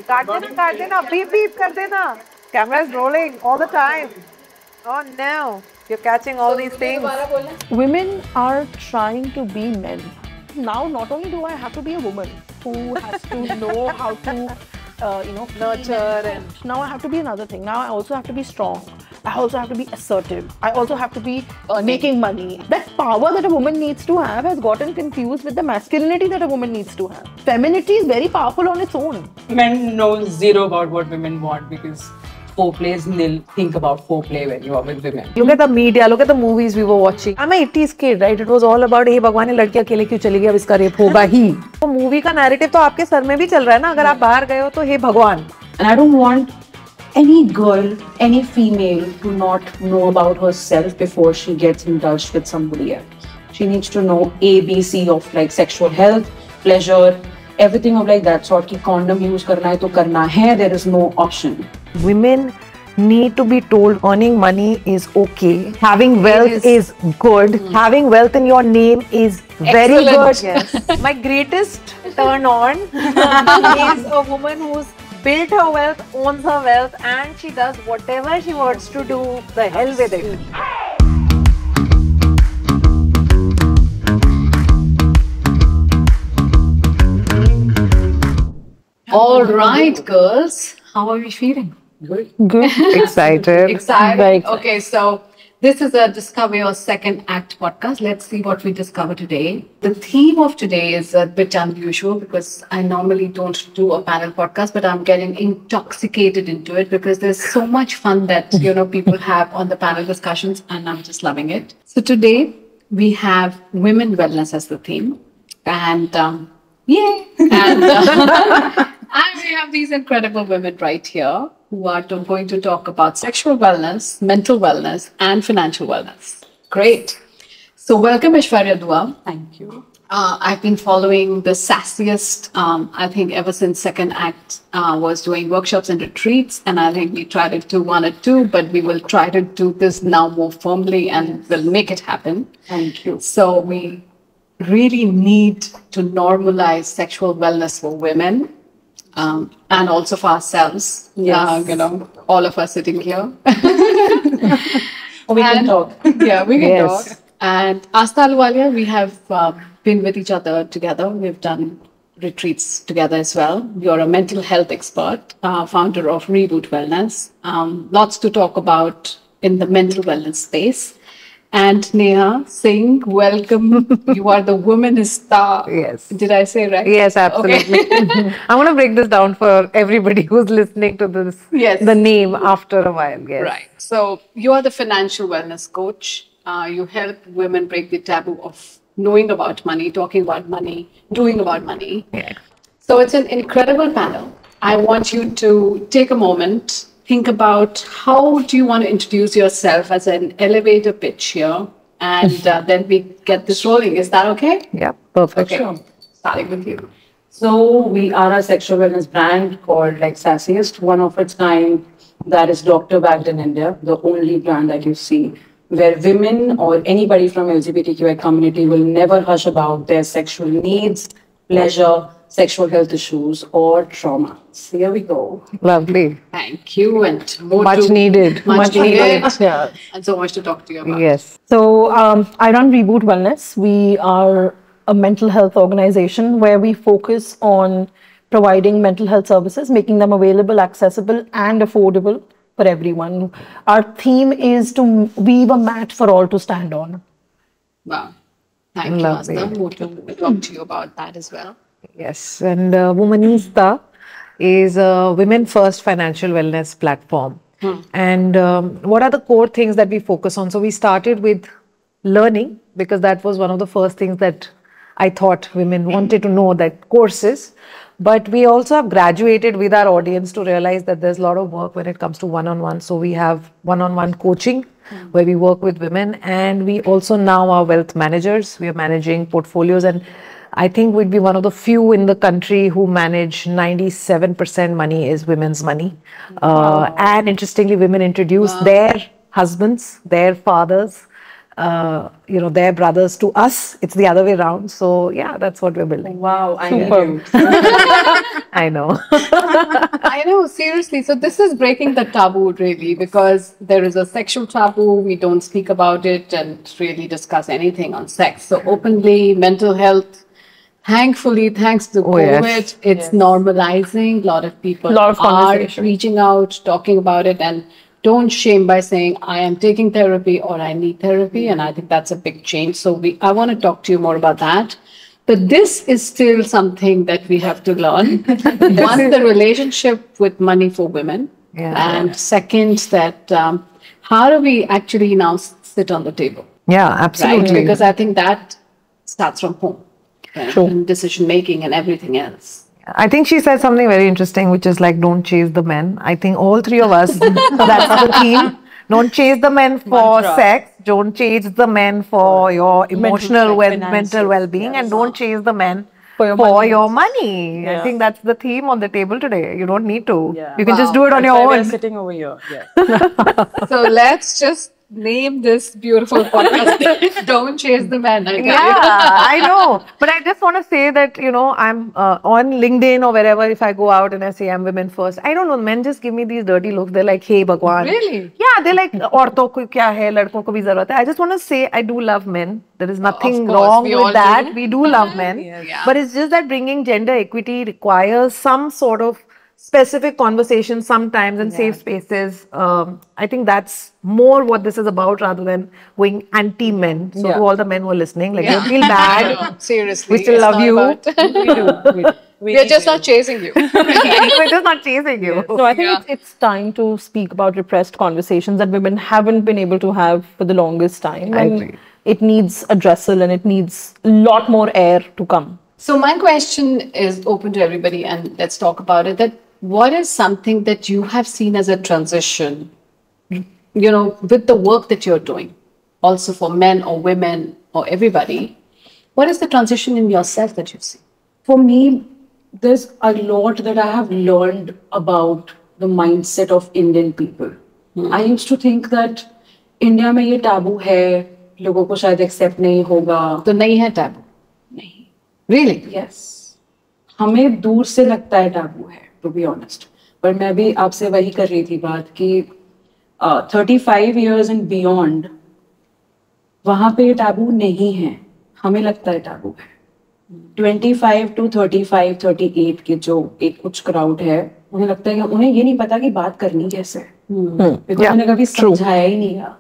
काट देना, beep beep कर देना. Camera is rolling all the time. Oh no, you're catching all these things. Women are trying to be men. Now, not only do I have to be a woman who has to know how to, Nurture and now I have to be another thing. Now I also have to be strong. I also have to be assertive. I also have to be making money. That power that a woman needs to have has gotten confused with the masculinity that a woman needs to have. Femininity is very powerful on its own. Men know zero about what women want because foreplay is nil. Think about foreplay when you are with women. look at the media, look at the movies we were watching. I'm an 80s kid, right? It was all about hey भगवान ये लड़की अकेले क्यों चली गई, अब इसका rape होगा ही. तो मूवी का नैरेटिव तो आपके सर में भी चल रहा है ना. अगर आप बाहर गए हो तो हे भगवान. And I don't want any girl, any female to not know about herself before she gets indulged with somebody else. She needs to know A, B, C of like sexual health, pleasure, everything of like that sort. कि condom use करना है तो करना है. There is no option. Women need to be told earning money is okay. Having wealth is good. Having wealth in your name is very good. Yes. My greatest turn on is a woman who's built her wealth, owns her wealth, and she does whatever she wants to do. The hell with it. All right, girls. How are we feeling? Good. Good. Excited. Excited. Very excited. Okay, so this is a Discover Your Second Act podcast. Let's see what we discover today. The theme of today is a bit unusual because I normally don't do a panel podcast, but I'm getting intoxicated into it because there's so much fun that people have on the panel discussions, and I'm just loving it. So today we have women wellness as the theme, and yay! And and we have these incredible women right here who are going to talk about sexual wellness, mental wellness, and financial wellness. Great. So welcome, Aishwarya Dua. Thank you. I've been following the sassiest, I think, ever since Second Act was doing workshops and retreats. And I think we tried to do one or two, but we will try to do this now more firmly and we'll make it happen. Thank you. So we really need to normalize sexual wellness for women. And also for ourselves, Yes. all of us sitting here. We can talk. Yeah, we can Yes. talk. And Asta Ahluwalia, we have been with each other together. We've done retreats together as well. You're a mental health expert, founder of Reboot Wellness. Lots to talk about in the mental wellness space. And Neha Singh, welcome. You are the woman star. Yes. Did I say right? Yes, absolutely. Okay. I want to break this down for everybody who's listening to this. Yes. The name after a while. Yes. Right. So you are the financial wellness coach. You help women break the taboo of knowing about money, talking about money, doing about money. Yeah. So it's an incredible panel. I want you to take a moment, think about how do you want to introduce yourself as an elevator pitch here, and then we get this rolling. Is that okay? Yeah. Perfect. Okay. Starting with you. So we are a sexual wellness brand called like Sassiest, one of its kind that is doctor backed in India, the only brand that you see where women or anybody from LGBTQI community will never hush about their sexual needs, pleasure, sexual health issues, or trauma. So here we go. Lovely. Thank you. And more Much needed. Much needed. Yeah. And so much to talk to you about. Yes. So I run Reboot Wellness. We are a mental health organization where we focus on providing mental health services, making them available, accessible, and affordable for everyone. Our theme is to weave a mat for all to stand on. Wow. Thank you, Lovely. Asta. More to talk to you about that as well. Yes. And Womanista is a women first financial wellness platform. And what are the core things that we focus on? So we started with learning because that was one of the first things that I thought women wanted to know, that courses. But we also have graduated with our audience to realize that there's a lot of work when it comes to one-on-one. So we have one-on-one coaching where we work with women, and we also now are wealth managers. We are managing portfolios, and I think we'd be one of the few in the country who manage 97% money is women's money. And interestingly, women introduce their husbands, their fathers their brothers to us. It's the other way around. So yeah, that's what we're building. Wow, I Super. knew. I know. I know, seriously. So this is breaking the taboo, really, because there is a sexual taboo. We don't speak about it and really discuss anything on sex. So openly, mental health. Thankfully, thanks to yes. COVID, it's normalizing. A lot of people Lot of are conversation. reaching out, talking about it, and don't shame by saying, I am taking therapy or I need therapy. And I think that's a big change. So I want to talk to you more about that. But this is still something that we have to learn. One, the relationship with money for women. Yeah. And second, that how do we actually now sit on the table? Yeah, Right? absolutely. Because I think that starts from home. Right? True. And decision making and everything else. I think she said something very interesting, which is like, don't chase the men. I think all three of us, that's the theme. Don't chase the men for Mantra. sex. Don't chase the men for your emotional finances, mental well-being, and don't chase the men For your for money. your money. I Yeah. think that's the theme on the table today. You don't need to. Yeah. You can just do it on That's your why we're own. sitting over here. Yeah. So let's just name this beautiful podcast. Don't chase the men. I tell you. Yeah, I know. But I just want to say that, I'm on LinkedIn or wherever, if I go out and I say I'm women first, I don't know, men just give me these dirty looks. They're like, hey, Bhagwan. Really? Yeah, they're like, औरतों को क्या है, लड़कों को भी जरूरत है. I just want to say, I do love men. There is nothing course, wrong we all with that. do. We do love men. Yeah. But it's just that bringing gender equity requires some sort of specific conversations sometimes and safe spaces. I think that's more what this is about rather than going anti-men. So Yeah. to all the men who are listening, like, Yeah. don't feel bad. No, seriously. We still it's love not you. about- We're just not chasing you. We're just not chasing you. No, I think it's time to speak about repressed conversations that women haven't been able to have for the longest time. I And agree. it needs addressal and it needs a lot more air to come. So my question is open to everybody, and let's talk about it. That what is something that you have seen as a transition, with the work that you're doing, also for men or women or everybody? What is the transition in yourself that you've seen? For me, there's a lot that I have learned about the mindset of Indian people. I used to think that India में ये taboo है, लोगों को शायद accept नहीं होगा. तो नहीं है taboo? नहीं. Really? Yes. हमें दूर से लगता है taboo है, to be honest. पर मैं भी आपसे वही कर रही थी बात कि 35 years and beyond, वहाँ पे ये taboo नहीं है. हमें लगता है taboo है. 25 to 35, 38 के जो एक कुछ क्राउड है, उन्हें लगता है कि उन्हें ये नहीं पता कि बात करनी कैसे है. Because Yeah, उन्हें कभी समझाया ही नहीं है.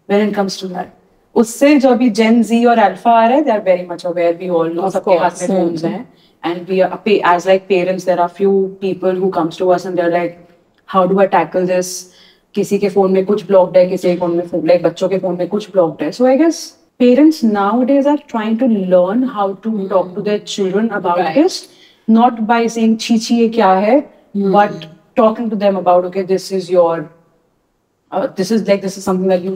When it comes to that. उससे जो अभी Gen Z और Alpha आ रहे हैं, they are very much aware. We all know सबके हाथ में phones हैं. And we are, as like parents, there are few people who comes to us and they're like, how do I tackle this? किसी के phone में कुछ blocked है, किसी के phone में like बच्चों के phone में कुछ blocked है. So I guess parents nowadays are trying to learn how to talk to their children about this, not by saying chi chi ye kya hai, but talking to them about, okay, this is your this is something that you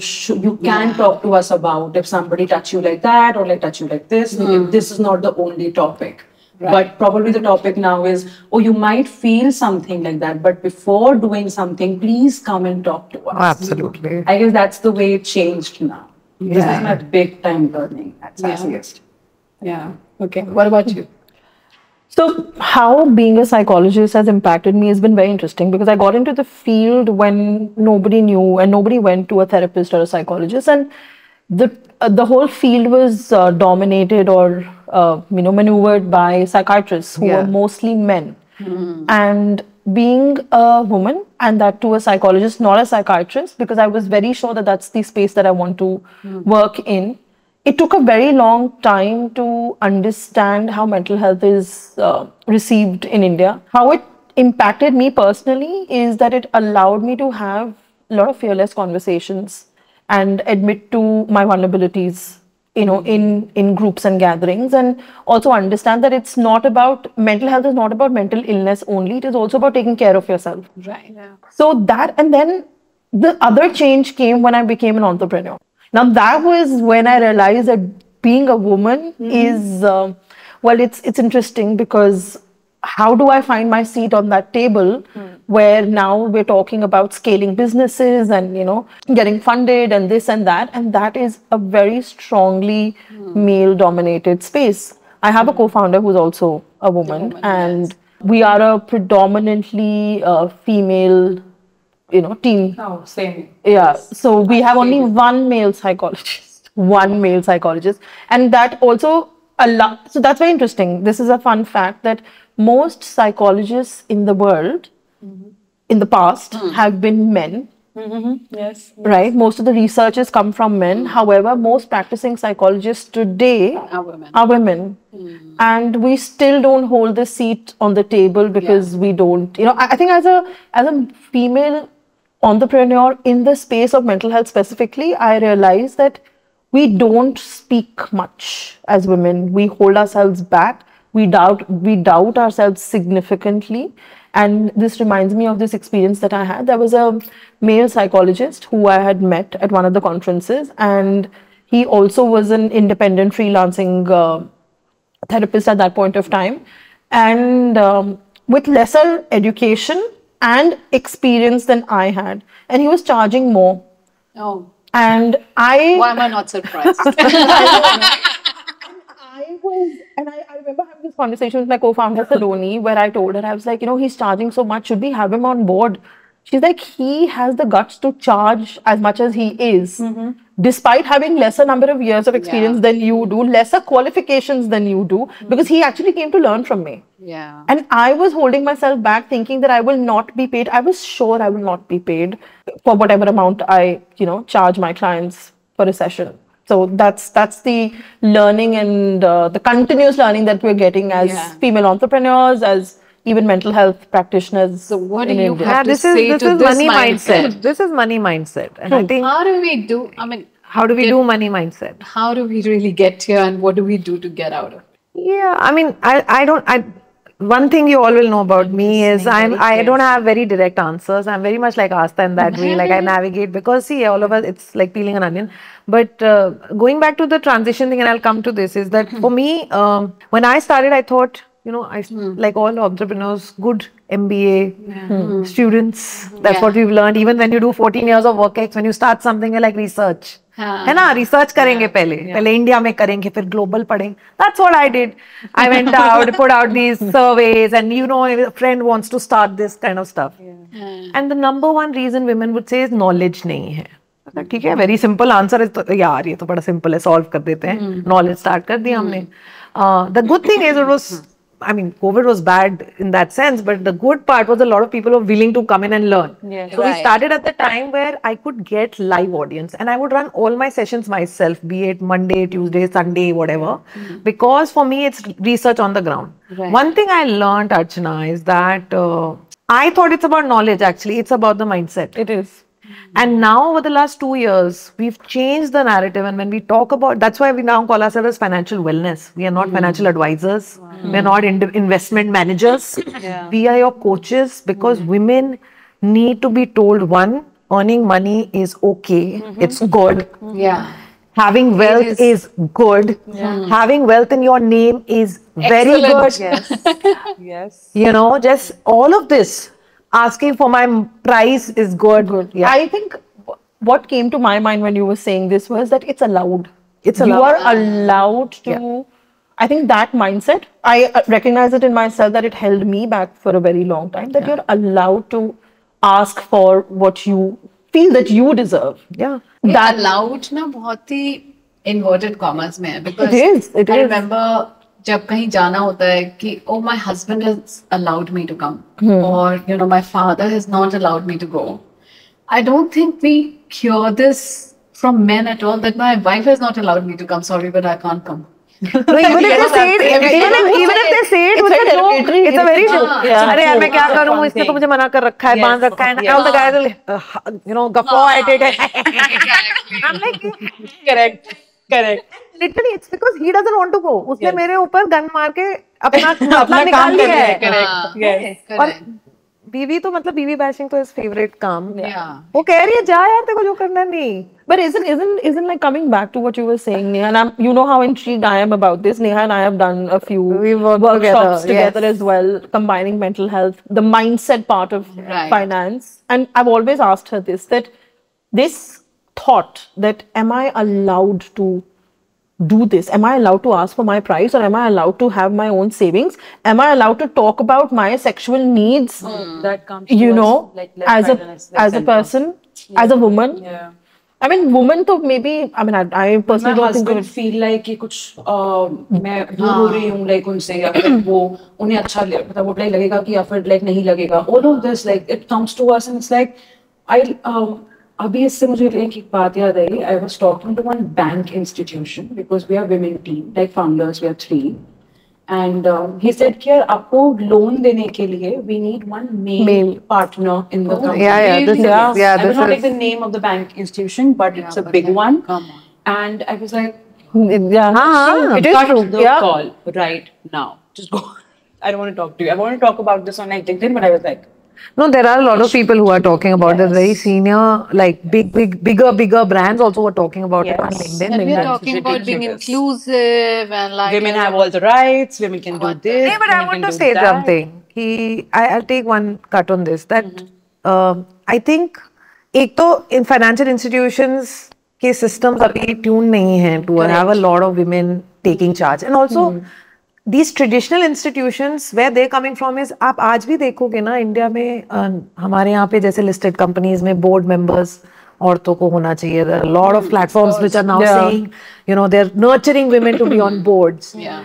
can talk to us about. If somebody touch you like that or like touch you like this, this is not the only topic. But probably the topic now is, oh, you might feel something like that, but before doing something, please come and talk to us. Absolutely. I guess that's the way it changed now. This is my big time learning at Sassiest. Yeah. Okay. What about you? So, how being a psychologist has impacted me has been very interesting because I got into the field when nobody knew and nobody went to a therapist or a psychologist, and the whole field was dominated or maneuvered by psychiatrists who were mostly men. And being a woman, and that too a psychologist, not a psychiatrist, because I was very sure that that's the space that I want to work in. It took a very long time to understand how mental health is received in India. How it impacted me personally is that it allowed me to have a lot of fearless conversations and admit to my vulnerabilities, in groups and gatherings, and also understand that it's not about mental health is not about mental illness only. It is also about taking care of yourself. Right. Yeah. So that, and then the other change came when I became an entrepreneur. Now that was when I realized that being a woman is, it's interesting because how do I find my seat on that table where now we're talking about scaling businesses and, getting funded and this and that. And that is a very strongly male dominated space. I have a co-founder who's also a woman, and we are a predominantly female, team. Oh, same. Yeah. So we have only one male psychologist, and that also so that's very interesting. This is a fun fact that most psychologists in the world in the past have been men. Yes. Right? Most of the researchers come from men. However, most practicing psychologists today are women. And we still don't hold the seat on the table because we don't, I think as a female entrepreneur in the space of mental health specifically, I realize that we don't speak much as women. We hold ourselves back. We doubt ourselves significantly. And this reminds me of this experience that I had. There was a male psychologist who I had met at one of the conferences, and he also was an independent freelancing therapist at that point of time, and with lesser education and experience than I had. And he was charging more. Oh, And why am I not surprised? I remember having this conversation with my co-founder Saloni, where I told her, I was like, he's charging so much, should we have him on board? She's like, he has the guts to charge as much as he is, despite having lesser number of years of experience than you do, lesser qualifications than you do, because he actually came to learn from me. Yeah. And I was holding myself back, thinking that I will not be paid. I was sure I will not be paid for whatever amount I, charge my clients for a session. So that's the learning and the continuous learning that we're getting as female entrepreneurs, as even mental health practitioners. So what do in you India. have to this say is to this money mindset? mindset. This is money mindset. And I think, How do we do, how do we do money mindset? how do we really get here, and what do we do to get out of it? Yeah, I mean, one thing you all will know about me is I don't have very direct answers. I'm very much like Asta in that way. Like I navigate because see, all of us, it's like peeling an onion. But going back to the transition thing, and I'll come to this, is that for me, when I started, I thought, like all entrepreneurs, good MBA students, that's what we've learned. Even when you do 14 years of work ex, when you start something, you're like research. है ना, research करेंगे पहले India में करेंगे, फिर global पढ़ेंगे. That's what I did. I went out, put out these surveys, and a friend wants to start this kind of stuff. And the number one reason women would say is knowledge नहीं है. ठीक है, very simple answer is यार ये तो बड़ा simple है, solve कर देते हैं. Knowledge start कर दिया हमने. The good thing is COVID was bad in that sense, but the good part was a lot of people were willing to come in and learn. So we started at the time where I could get live audience, and I would run all my sessions myself, be it Monday, Tuesday, Sunday, whatever, because for me it's research on the ground. One thing I learned, Archana, is that I thought it's about knowledge. Actually, it's about the mindset. It is. And now over the last 2 years, we've changed the narrative. And when we talk about, that's why we now call ourselves as financial wellness. We are not financial advisors. We are not investment managers. We are your coaches, because women need to be told, one, earning money is okay. It's good. Having wealth is good. Having wealth in your name is very good. Yes. Just all of this. Asking for my price is good. Yeah. I think what came to my mind when you were saying this was that it's allowed. It's You allowed. are allowed to. I think that mindset, I recognize it in myself that it held me back for a very long time, that you're allowed to ask for what you feel that you deserve. Yeah. That allowed na बहुत ही inverted commas में है, because It I is. remember जब कहीं जाना होता है कि my husband has allowed me to come, or my father has not allowed me to go. I don't think we hear this from men at all, that my wife has not allowed me to come. Sorry, but I can't come. No, even if they say it, even if they say it, It's very no, derogatory. it's a very Yeah. अरे मैं क्या करूँ, इसने तो मुझे मना कर रखा है, बांध रखा है, and all the guys will guffaw at it. I'm like, Correct. literally it's because he doesn't want to go. उसने मेरे ऊपर गन मार के अपना निकाल लिया है. Correct. Yes. और बीवी तो मतलब बीवी बैशिंग तो इज फेवरेट काम. Yeah. वो कह रही है जा यार तेरे को जो करना नहीं. But isn't like coming back to what you were saying, Neha, and you know how intrigued I am about this. Neha and I have done a few We've worked workshops together, together as well, combining mental health, the mindset part of Right. finance. And I've always asked her this thought that am I allowed to do this? Am I allowed to ask for my price, or am I allowed to have my own savings? Am I allowed to talk about my sexual needs? That comes You to know, us, like left, as right, and a center. person, as a woman. Yeah. I mean, women तो maybe, I mean, I My personally don't think husband feel like कि कुछ मैं दूर हो रही हूँ like उनसे, या फिर वो उन्हें अच्छा मतलब वो like लगेगा कि या फिर like नहीं लगेगा. All of this like it comes to us and it's like अभी इससे मुझे एक बात याद आई. I was talking to one bank institution because we are women team, like founders we are 3. And he said कि यार आपको लोन देने के लिए we need one male partner in the company. Yeah, this is, I will this not is, take the name of the bank institution, but it's a big one. Come on. And I was like, yeah, it is cut true. the Yeah. call right now. Just go. I don't want to talk to you. I want to talk about this on like LinkedIn, but I was like, no, there are a lot of people who are talking about this. Very senior, like bigger brands also were talking about it on LinkedIn. And we're That's talking about being ridiculous. inclusive and like women have all the rights. Women can do this. Yeah, but I women want can to do say that. something. I'll take one cut on this. That I think एक तो in financial institutions के systems अभी tune नहीं हैं to have a lot of women taking charge, and also these traditional institutions where they're coming from is आप आज भी देखोगे ना इंडिया में हमारे यहाँ पे जैसे listed companies में board members औरतों को होना चाहिए. There are a lot of platforms which are now saying, you know, they're nurturing women to be on boards. yeah.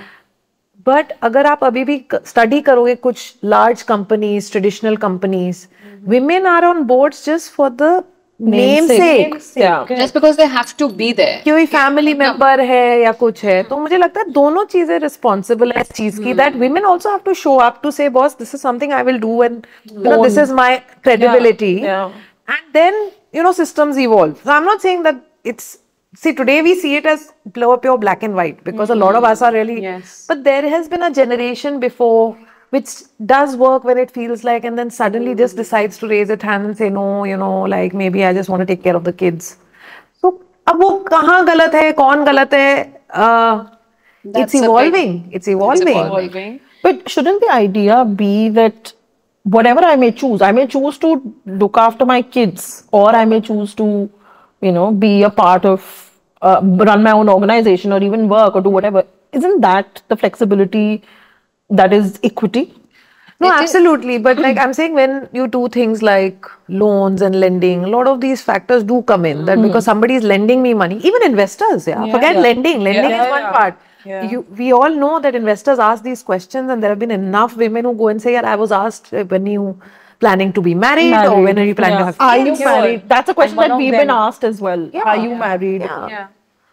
But अगर आप अभी भी स्टडी करोगे कुछ large companies, traditional companies, women are on boards just for the namesake. Yeah. Just because they have to be there. कोई family member है या कुछ है, तो मुझे लगता है दोनों चीजें रिस्पॉन्सिबल है इस चीज की. That women also have to show up to say, boss, this is something I will do, and you know, this is my credibility. Yeah. And then, you know, systems evolve. So I'm not saying that it's, see, today we see it as pure black and white because a lot of us are really, Yes. but there has been a generation before which does work when it feels like, and then suddenly just decides to raise its hand and say, no, you know, like maybe I just want to take care of the kids. So, अब वो कहाँ गलत है, कौन गलत है? It's That's a big- evolving. It's evolving. Evolving. But shouldn't the idea be that whatever I may choose to look after my kids, or I may choose to, you know, be a part of, run my own organization, or even work, or do whatever. Isn't that the flexibility that is equity? No, absolutely. But like I'm saying, when you do things like loans and lending, a lot of these factors do come in. That because somebody is lending me money, even investors, forget lending. Lending is one part. We all know that investors ask these questions, and there have been enough women who go and say, "Yeah, I was asked when you planning to be married, or when are you planning to have Are kids?" you married? That's a question one that of we've them- been asked as well. Are you married? Yeah.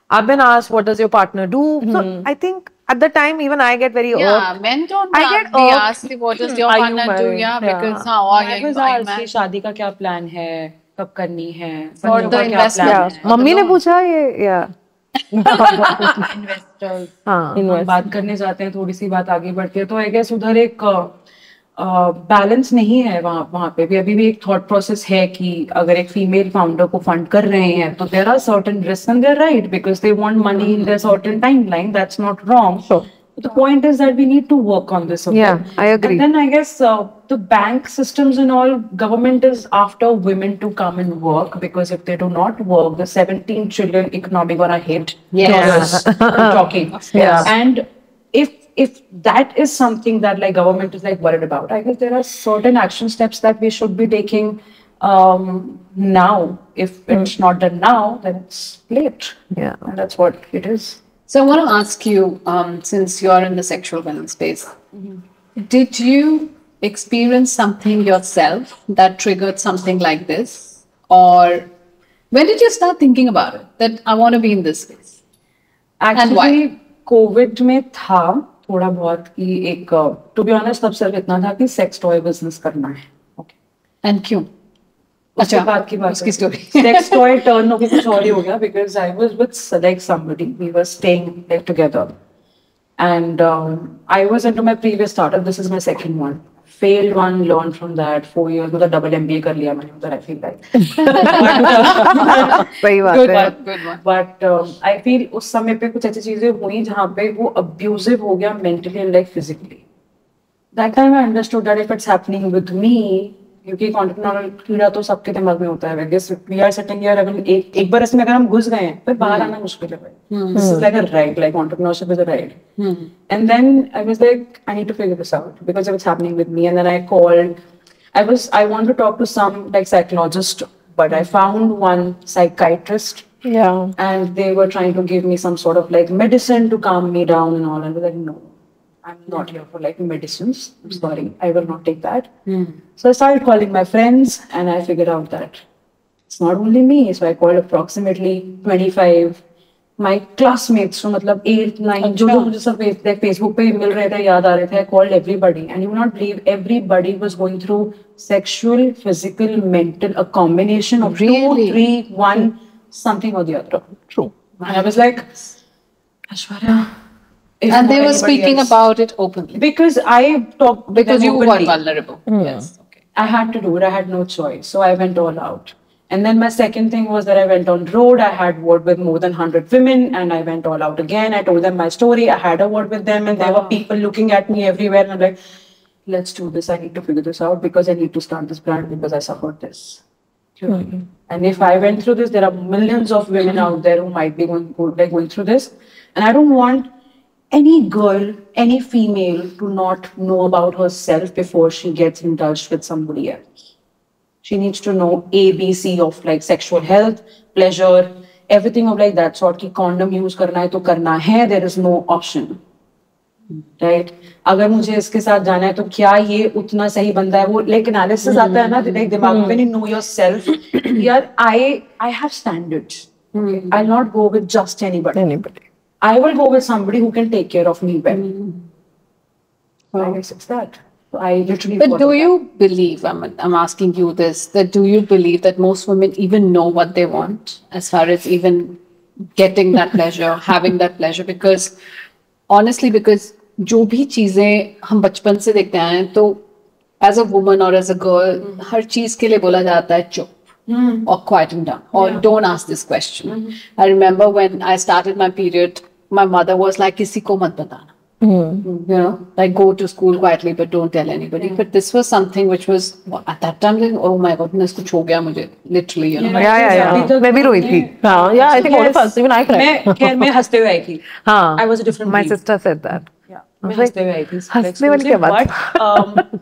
I've been asked, "What does your partner do?" So I think at the time, even I get very Yeah, irked. men don't I get be irked. asked what does your Are you partner do? married? Yeah, Yeah. because how are I you? was Are you asked कि married? शादी का क्या plan है, कब करनी है, For बच्चों the का क्या investment. प्लान है. मम्मी ने पूछा ये, yeah. इन्वेस्टर्स हाँ. हम बात करने जाते हैं, थोड़ी सी बात आगे बढ़ती है, तो आई गेस उधर एक बैलेंस नहीं है वहाँ पे भी. अभी भी एक थॉट प्रोसेस है कि अगर एक फीमेल फाउंडर को फंड कर रहे हैं तो there are certain risk and they're right because they want money in their certain timeline. That's not wrong. The point is that we need to work on this. Yeah, I agree. And then I guess the bank systems and all, government is after women to come and work, because if they do not work, the 17 trillion economy gonna hit. Dollars. I'm talking. Yeah. And if that is something that like government is like worried about, I guess there are certain action steps that we should be taking now. If it's not done now, then it's late. Yeah. And that's what it is. So I want to ask you, since you're in the sexual wellness space, did you experience something yourself that triggered something like this? Or when did you start thinking about it, that I want to be in this space? And why? Actually, Covid में था थोड़ा बहुत कि एक to be honest तब सिर्फ इतना था कि सेक्स टॉय बिजनेस करना है. And क्यों? उसके बाद की बात उसकी story. सेक्स टॉय टर्न होके कुछ और ही हो गया because I was with like somebody we were staying like together and I was into my previous startup. This is my second one. failed one, learned from that. 4 years with a double MBA कर लिया मैंने उधर, I feel like. सही बात Good है. one, good one. But I feel उस समय पे कुछ ऐसी चीजें हुई जहाँ पे वो abusive हो गया mentally and like physically. That time I understood that if it's happening with me, क्योंकि entrepreneurial कीड़ा तो सबके दिमाग में होता है. I guess we are sitting here, अगर एक बार इसमें अगर हम घुस गए हैं, फिर बाहर आना मुश्किल है. This is like a ride, like entrepreneurship is a ride. And then I was like, I need to figure this out because it was happening with me. And then I called. I wanted to talk to some like psychologist, but I found one psychiatrist. Yeah. And they were trying to give me some sort of like medicine to calm me down and all. And I was like, no, I'm not here for like medicines. I'm sorry, I will not take that. So I started calling my friends and I figured out that it's not only me. So I called approximately 25 my classmates, so मतलब 8, 9, जो मुझे सब Facebook पे मिल रहे थे, याद आ रहे थे. I called everybody, and you will not believe, everybody was going through sexual, physical, mental, a combination of 2, 3, 1, something or the other. True. And I was like, Aishwarya. if And they not were anybody speaking else. about it openly. Because I talked with Because them you were openly. vulnerable. Yes. Okay. I had to do it. I had no choice. So I went all out. And then my second thing was that I went on road. I had word with more than 100 women and I went all out again. I told them my story. I had a word with them and there were people looking at me everywhere. And I'm like, let's do this. I need to figure this out because I need to start this brand because I suffered this. And if I went through this, there are millions of women out there who might be going through this. And I don't want any girl, any female to not know about herself before she gets indulged with somebody else. She needs to know A, B, C of like sexual health, pleasure, everything of like that sort. कि condom use करना है तो करना है. There is no option, right? अगर मुझे इसके साथ जाना है तो क्या ये उतना सही बंदा है? वो like analysis आता है ना दिमाग में. When you know yourself, यार I have standards. I'll not go with just anybody. I will go with somebody who can take care of me well. I guess it's that. So I literally. But do you believe, I'm asking you this, that do you believe that most women even know what they want as far as even getting that pleasure, having that pleasure? Because honestly, because जो भी चीजें हम बचपन से देखते आए हैं, तो as a woman or as a girl, हर चीज के लिए बोला जाता है चुप. Or quieten down, or don't ask this question. I remember when I started my period, my mother was like, "Kisi ko mat batana." You know, like go to school quietly, but don't tell anybody. But this was something which was at that time, like, oh my goodness, कुछ हो गया मुझे, literally, you know. Yeah. मैं भी रोई थी. Yeah, I think all of us, even I cried. मैं हंसते हुए आई थी. हाँ. I was a different My breed. sister said that. मैं हंसते हुए आई थी. हंसने वाली क्या बात? But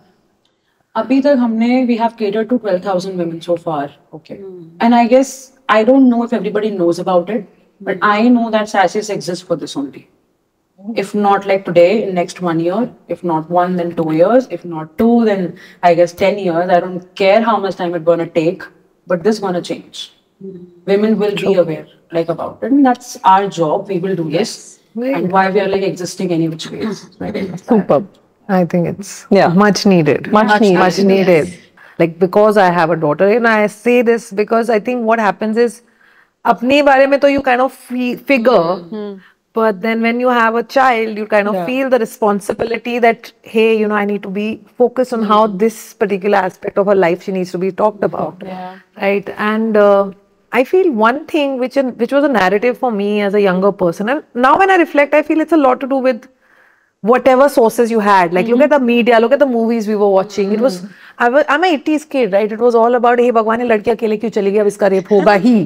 अभी तक हमने we have catered to 12,000 women so far. Okay. And I guess I don't know if everybody knows about it, but I know that Sassis exists for this only. If not like today, in next 1 year, if not 1, then 2 years, if not 2, then I guess 10 years. I don't care how much time it's gonna take, but this gonna change. Women will be aware like about it, and that's our job. We will do this, and why we are like existing any which ways. Superb. I think it's Yeah. much needed. Much needed. Much needed. Like because I have a daughter, and I say this because I think what happens is, अपने बारे में तो you kind of figure, but then when you have a child, you kind of feel the responsibility that hey, you know, I need to be focused on how this particular aspect of her life she needs to be talked about, right? And I feel one thing which was a narrative for me as a younger person, and now when I reflect, I feel it's a lot to do with whatever sources you had. Like look at the media, look at the movies we were watching. It was I'm an 80s kid, right? It was all about hey भगवान ये लड़की अकेले क्यों चली गई, अब इसका rape होगा ही.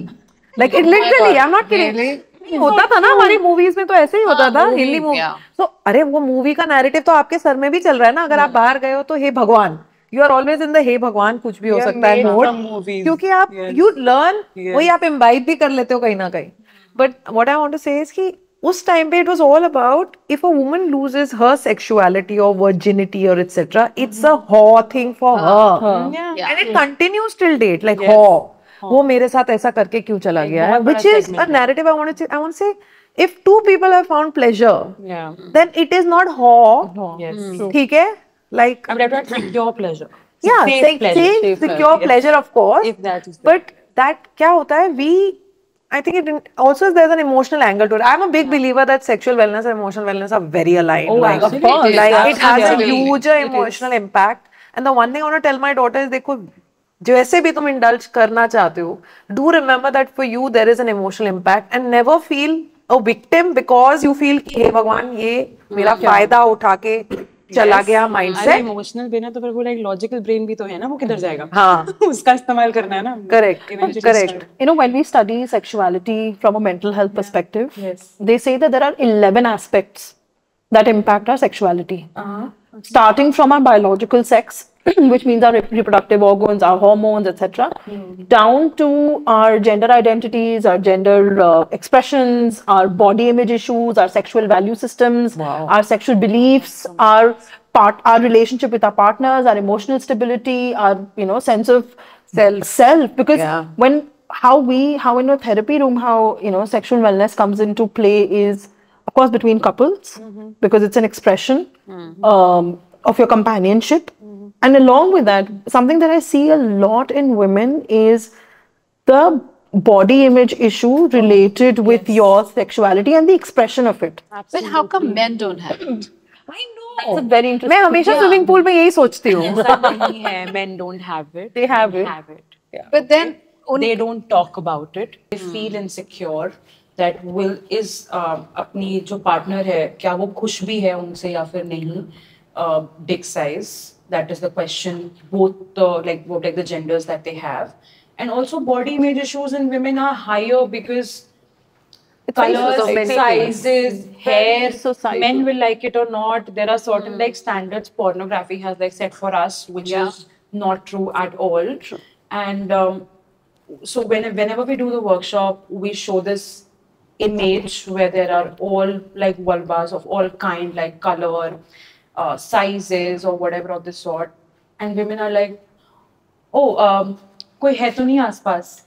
Like it literally, I'm not kidding. होता था ना हमारी मूवीज में, तो ऐसे ही होता था हिंदी मूवी. तो अरे वो मूवी का नैरेटिव तो आपके सर में भी चल रहा है ना. अगर आप बाहर गए हो तो हे भगवान, you are always in the हे भगवान कुछ भी हो सकता है मोड, क्योंकि आप यू लर्न वही आप इम्बाइब भी कर लेते हो कहीं ना कहीं. But what I want to say is कि उस टाइम पे it was all about if a woman loses her sexuality और वर्जिनिटी और एटसेट्रा, इट्स अ हॉ thing for her and it continues till date. Like हॉ, वो मेरे साथ ऐसा करके क्यों चला गया है, which is a narrative I want to say. If 2 people have found pleasure, then it is not haw. ठीक है, like secure pleasure. Yeah, Safe pleasure. secure pleasure, of course. If that is but that क्या होता है, I think it also there's an emotional angle to it. I'm a big believer that sexual wellness and emotional wellness are very aligned. Oh, like, absolutely. like it has a Absolutely. huge emotional impact. And the one thing I want to tell my daughter is, देखो जैसे भी तुम indulge करना चाहते हो, do remember that for you there is an emotional impact, and never feel a victim because you feel कि हे भगवान ये मेरा फायदा उठा के चला गया mindset. इमोशनल भी ना, तो फिर वो लाइक लॉजिकल ब्रेन भी तो है ना, वो किधर जाएगा? हाँ. उसका इस्तेमाल करना है ना. Correct. Correct. You know, when we study sexuality from a mental health perspective, Yes. they say that there are 11 aspects that impact our sexuality. Starting from our biological sex, which means our reproductive organs, our hormones, etc., down to our gender identities, our gender expressions, our body image issues, our sexual value systems, our sexual beliefs, our relationship with our partners, our emotional stability, our sense of self. Because how in a therapy room, how sexual wellness comes into play is, of course, between couples, because it's an expression of your companionship. And along with that, something that I see a lot in women is the body image issue related with your sexuality and the expression of it. But how come men don't have it? I know. That's a very interesting. मैं हमेशा swimming pool में यही सोचती हूँ. ऐसा नहीं है, men don't have it. They have it. Yeah. But then They don't talk about it. They feel insecure that is अपनी जो partner है, क्या वो खुश भी है उनसे या फिर नहीं? Big size. That is the question. Both the genders that they have, and also body image issues in women are higher because colors, sizes, hair. Men will like it or not. There are certain standards pornography has set for us, which is not true at all. True. And so whenever we do the workshop, we show this image where there are all vulvas of all kind, like color, sizes or whatever of the sort, and women are like, oh, कोई है तो नहीं आसपास,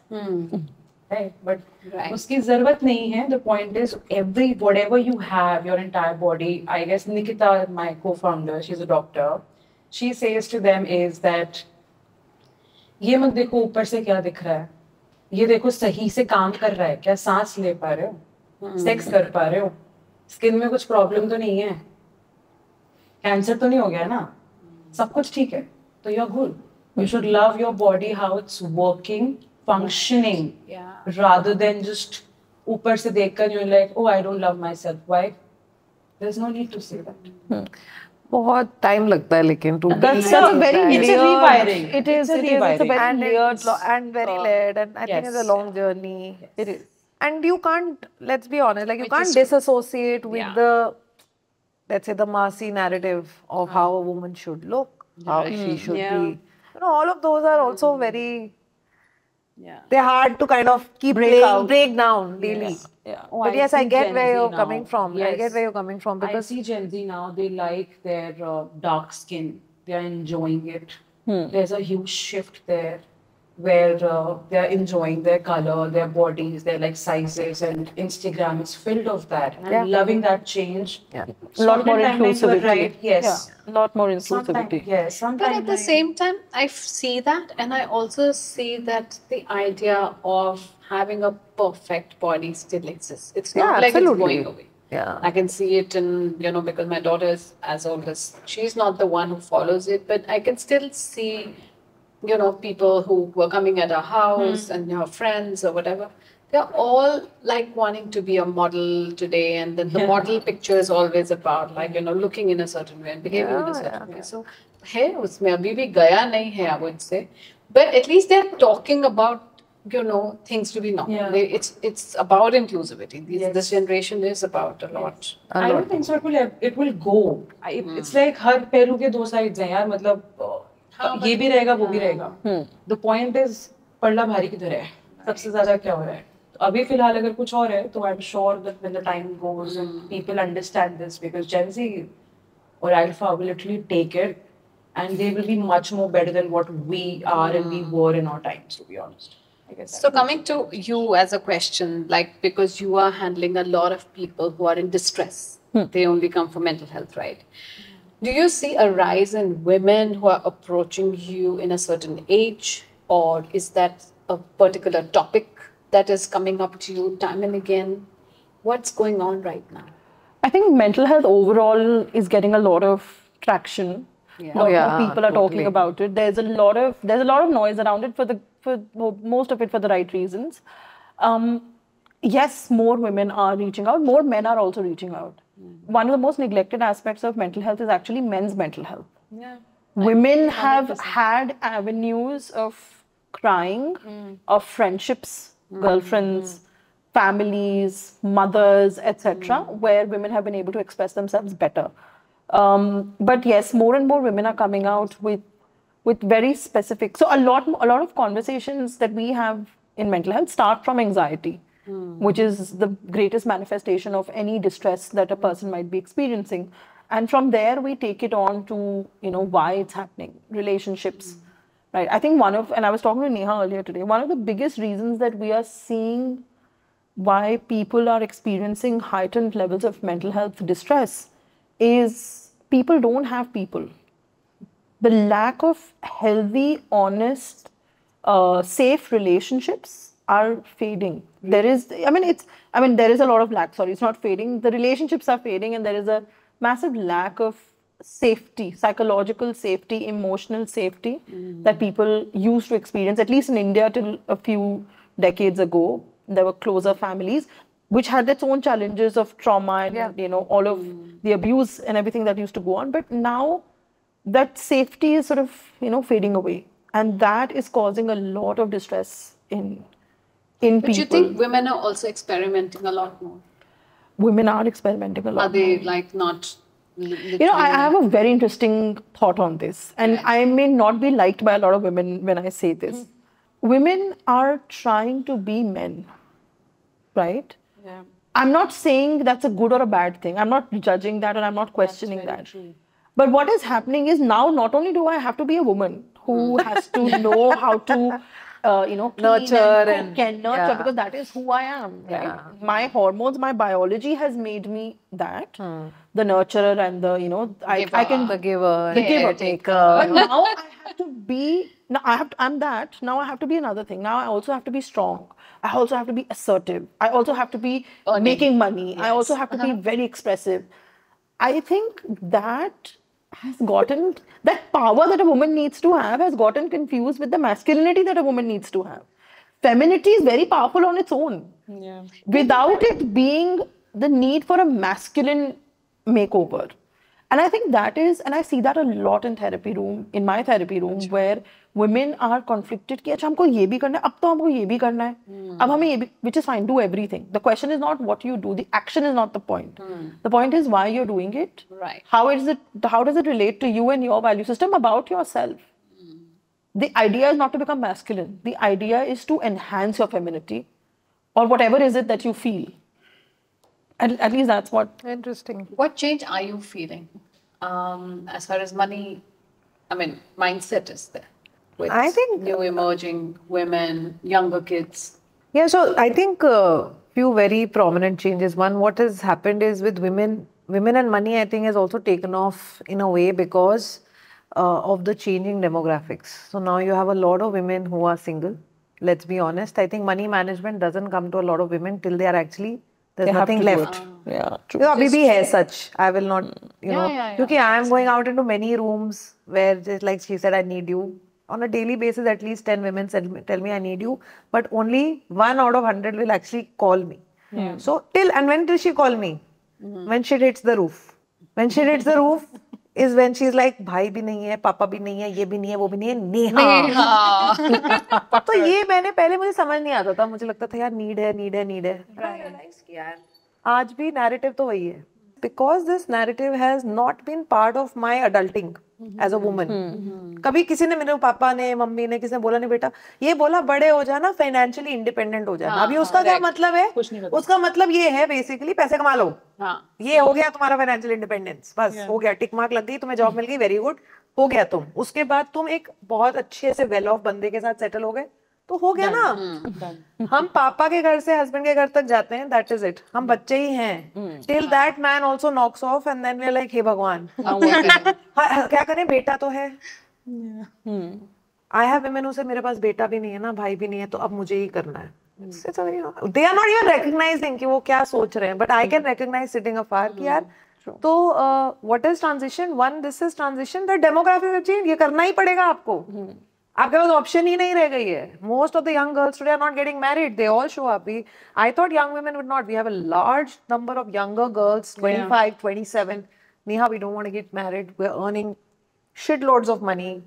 right? But उसकी जरूरत नहीं है. The point is, whatever you have, your entire body. I guess Nikita, my co-founder, she's a doctor. She says to them is that ये मत देखो ऊपर से क्या दिख रहा है, ये देखो सही से काम कर रहा है क्या, सांस ले पा रहे हो, सेक्स कर पा रहे हो, स्किन में कुछ प्रॉब्लम तो नहीं है, कैंसर तो नहीं हो गया ना, सब कुछ ठीक है, तो you are good. You should love your body, how it's working, functioning, rather than just ऊपर से देखकर you're like, oh, I don't love myself. Why? There's no need to say that. बहुत टाइम लगता है लेकिन to That's a very it's a rewiring. It is a very layered and very layered, and I think it's a long journey. It is. And you can't, let's be honest, you can't disassociate with the, let's say, the Marcy narrative of how a woman should look, how she should be. All of those are also very, they're hard to kind of break down daily. Oh, But yes, I get Gen where Z you're now. coming from. Yes. I get where you're coming from I because see Gen Z now, they like their dark skin. They are enjoying it. There's a huge shift there where they're enjoying their color, their bodies, their sizes, and Instagram is filled of that. And I'm loving that change. A lot more inclusivity. Right. Yes. A lot more inclusivity. Yes. But at the same time, I see that, and I also see that the idea of having a perfect body still exists. It's not like it's going away. Yeah. I can see it in, because my daughter is as old as, she's not the one who follows it, but I can still see, people who were coming at our house and your friends or whatever. They're all wanting to be a model today, and then the model picture is always about looking in a certain way and behaving in a certain way. So, hey, usme abhi bhi gaya nahi hai, I would say, but at least they're talking about things to be normal. It's about inclusivity. This generation is about a lot. I don't think so. It will go. It's like हर पहलू के दो sides हैं यार. मतलब ये भी रहेगा वो भी रहेगा. The point is पल्ला भारी किधर है? सबसे ज़्यादा क्या हो रहा है? अभी फिलहाल अगर कुछ और है तो I'm sure that when the time goes and people understand this, because Gen Z or Alpha will literally take it and they will be much more better than what we are and we were in our times, to be honest. So coming to you as a question, because you are handling a lot of people who are in distress, they only come for mental health, right? Do you see a rise in women who are approaching you in a certain age, or is that a particular topic that is coming up to you time and again? What's going on right now? I think mental health overall is getting a lot of traction. A lot yeah, more people are talking about it. There's a lot of noise around it for most of it for the right reasons. Yes, more women are reaching out. More men are also reaching out. One of the most neglected aspects of mental health is actually men's mental health. Yeah. Women have had avenues of crying, of friendships, girlfriends, families, mothers, etc., where women have been able to express themselves better. But yes, more and more women are coming out with very specific. So a lot of conversations that we have in mental health start from anxiety, which is the greatest manifestation of any distress that a person might be experiencing. And from there, we take it on to, why it's happening, relationships, right? I think and I was talking to Neha earlier today, one of the biggest reasons that we are seeing why people are experiencing heightened levels of mental health distress is people don't have people. The lack of healthy, honest, safe relationships are fading. There is a lot of lack. Sorry, it's not fading. The relationships are fading, and there is a massive lack of safety, psychological safety, emotional safety that people used to experience, at least in India till a few decades ago. There were closer families, which had its own challenges of trauma and, all of the abuse and everything that used to go on. But now that safety is sort of, fading away. And that is causing a lot of distress in people. But you think women are also experimenting a lot more? Women are experimenting a lot. Are they more. like not? I have a very interesting thought on this, and I may not be liked by a lot of women when I say this. Women are trying to be men, right? Yeah. I'm not saying that's a good or a bad thing. I'm not judging that, and I'm not questioning that. True. But what is happening is now not only do I have to be a woman who has to know how to, Nurture and nurture, because that is who I am, right? Yeah. My hormones, my biology has made me that, the nurturer and the, I can The giver, the giver. caretaker. But now I have to be, I'm that, now I have to be another thing. Now I also have to be strong. I also have to be assertive. I also have to be making money. I also have to be very expressive. I think that power that a woman needs to have has gotten confused with the masculinity that a woman needs to have. Femininity is very powerful on its own. Yeah. Without it being the need for a masculine makeover. And I think and I see that a lot in my therapy room, where women are conflicted कि अच्छा हमको ये भी करना है, अब तो हमको ये भी करना है, अब हमें ये भी, which is fine, do everything. The question is not what you do, the action is not the point. The point is why you're doing it. Right. How does it relate to you and your value system about yourself? The idea is not to become masculine. The idea is to enhance your femininity, or whatever is it that you feel. At least that's what. Interesting. What change are you feeling as far as money? Mindset is there. With I think- new emerging women, younger kids. Yeah, so I think few very prominent changes. One, what has happened is with women and money, I think has also taken off in a way because of the changing demographics. So now you have a lot of women who are single. Let's be honest. I think money management doesn't come to a lot of women till they are actually, there's They have nothing to do left. it. Yeah, true. No, अभी भी है such. I will not, yeah, because I am going out into many rooms where just like she said, I need you. On a daily basis, at least 10 women tell me I need you, but only 1 out of 100 will actually call me. So when will she call me? When shit hits the roof. When shit hits the roof is when she's like, भाई भी नहीं है, पापा भी नहीं है, ये भी नहीं है, वो भी नहीं है, नेहा. तो ये पहले मुझे समझ नहीं आता था, मुझे लगता था यार नीड है. Realize कि यार आज भी narrative तो वही है. Because this narrative has not been part of my adulting as a woman. कभी किसी ने, मेरे पापा ने, मम्मी ने, किसी ने बोला नहीं बेटा, ये बोला बड़े हो जाना, फाइनेंशियली इंडिपेंडेंट हो जाना. अभी उसका क्या मतलब है? उसका मतलब ये है बेसिकली पैसे कमा लो. ये हो गया तुम्हारा फाइनेंशियल इंडिपेंडेंस, बस हो गया, टिक मार्क लग गई, तुम्हें जॉब मिल गई, वेरी गुड, हो गया तुम. उसके बाद तुम एक बहुत अच्छे से वेल ऑफ बंदे के साथ सेटल हो गए, तो हो गया ना. हम पापा के घर से हस्बैंड के घर तक जाते हैं, दैट इज इट. हम बच्चे ही हैं. Till that man also knocks off and then we are like हे भगवान, क्या करें, बेटा तो है. आई हैव वुमेन से मेरे पास बेटा भी नहीं है ना, भाई भी नहीं है, तो अब मुझे ही करना है. They are not even recognizing कि वो क्या सोच रहे हैं, but I can recognize sitting afar कि यार तो what is transition? One, this is transition. The demographics have changed. ये करना ही पड़ेगा आपको. आपके पास ऑप्शन ही नहीं रह गई है. Most of the young girls today are not getting married. They all show up. I thought young women would not. We have a large number of younger girls, 25, 27. Neha, we don't want to get married. We're earning shitloads of money.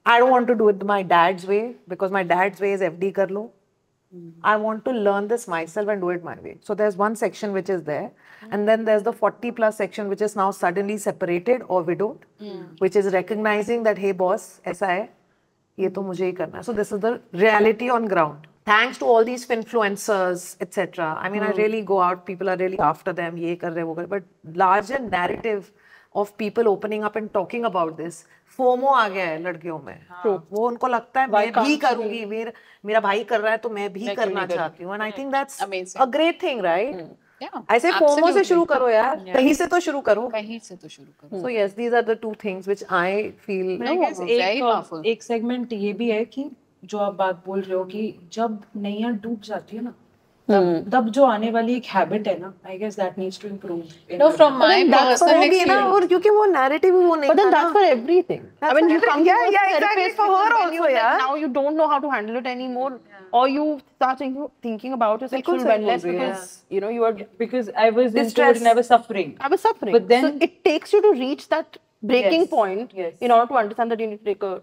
I don't want to do it my dad's way because my dad's way is FD kar lo. I want to learn this myself and do it my way. So there's one section which is there, and then there's the 40 plus section which is now suddenly separated or widowed, which is recognizing that hey boss, ऐसा है, ये तो मुझे ही करना है. So this is the reality on ground. Thanks to all these influencers, etc. I mean, I really go out. People are really after them. ये कर रहे वो कर, but larger narrative of people opening up and talking about this. FOMO आ गया है लड़कियों में. वो उनको लगता है मैं भी करूंगी, मेरा भाई कर रहा है तो मैं भी करना चाहती हूँ. And I think that's a great thing, right? ऐसे फोमो से शुरू करो यार, कहीं से तो शुरू करो. So yes, these are the two things which I feel. एक सेगमेंट ये भी है कि जो आप बात बोल रहे हो कि जब नैया डूब जाती है ना, तब जो आने वाली एक हैबिट है ना, I guess that needs to improve. No, from my personal experience. और क्योंकि वो narrative वो नहीं. But then that's for everything. I mean, you come to a exactly for her also, yeah. Now you don't know how to handle it anymore, or you start thinking about your sexual wellness because you know you are because I was into it and I was suffering. But then so it takes you to reach that breaking point in order to understand that you need to take a